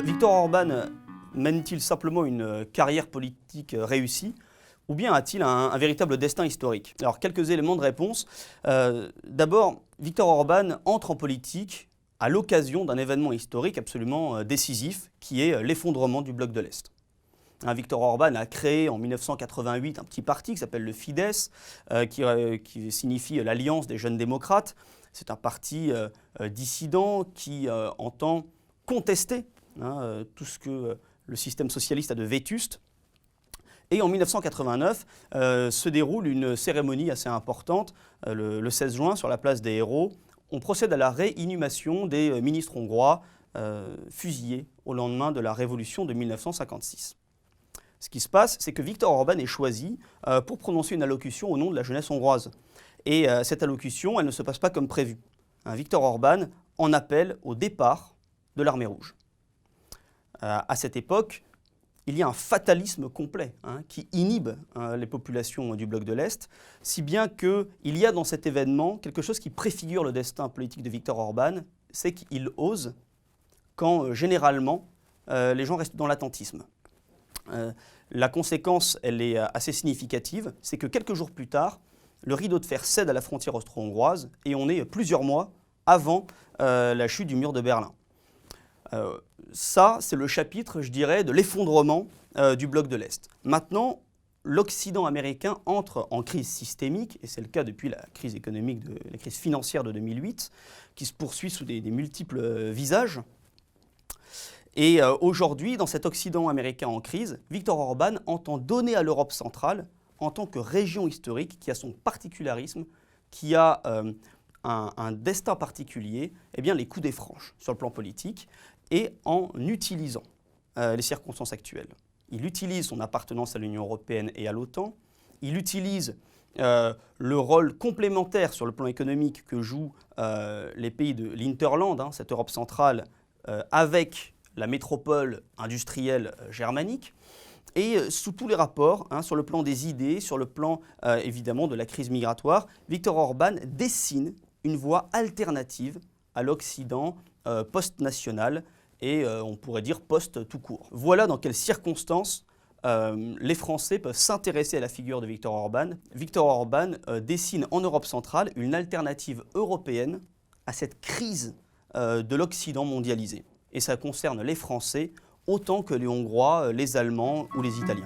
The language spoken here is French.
Viktor Orban mène-t-il simplement une carrière politique réussie ou bien a-t-il un véritable destin historique? Alors, quelques éléments de réponse. D'abord, Viktor Orban entre en politique à l'occasion d'un événement historique absolument décisif, qui est l'effondrement du bloc de l'Est. Viktor Orban a créé en 1988 un petit parti qui s'appelle le Fidesz, qui signifie l'Alliance des jeunes démocrates. C'est un parti dissident qui entend contester tout ce que le système socialiste a de vétuste. Et en 1989 se déroule une cérémonie assez importante, le 16 juin, sur la place des Héros. On procède à la réinhumation des ministres hongrois fusillés au lendemain de la révolution de 1956. Ce qui se passe, c'est que Viktor Orban est choisi pour prononcer une allocution au nom de la jeunesse hongroise. Et cette allocution, elle ne se passe pas comme prévu. Viktor Orban en appelle au départ de l'armée rouge. À cette époque, il y a un fatalisme complet qui inhibe les populations du bloc de l'Est, si bien qu'il y a dans cet événement quelque chose qui préfigure le destin politique de Viktor Orban, c'est qu'il ose quand généralement les gens restent dans l'attentisme. La conséquence, elle est assez significative, c'est que quelques jours plus tard, le rideau de fer cède à la frontière austro-hongroise et on est plusieurs mois avant la chute du mur de Berlin. Ça, c'est le chapitre, je dirais, de l'effondrement du bloc de l'Est. Maintenant, l'Occident américain entre en crise systémique, et c'est le cas depuis la crise économique, la crise financière de 2008, qui se poursuit sous des multiples visages. Et aujourd'hui, dans cet Occident américain en crise, Viktor Orban entend donner à l'Europe centrale, en tant que région historique qui a son particularisme, qui a un destin particulier, eh bien, les coups des franches sur le plan politique, et en utilisant les circonstances actuelles. Il utilise son appartenance à l'Union européenne et à l'OTAN, il utilise le rôle complémentaire sur le plan économique que jouent les pays de l'Hinterland, cette Europe centrale, avec la métropole industrielle germanique, et sous tous les rapports, sur le plan des idées, sur le plan évidemment de la crise migratoire, Viktor Orban dessine une voie alternative à l'Occident post-national et on pourrait dire post tout court. Voilà dans quelles circonstances les Français peuvent s'intéresser à la figure de Viktor Orban. Viktor Orban dessine en Europe centrale une alternative européenne à cette crise de l'Occident mondialisé. Et ça concerne les Français autant que les Hongrois, les Allemands ou les Italiens.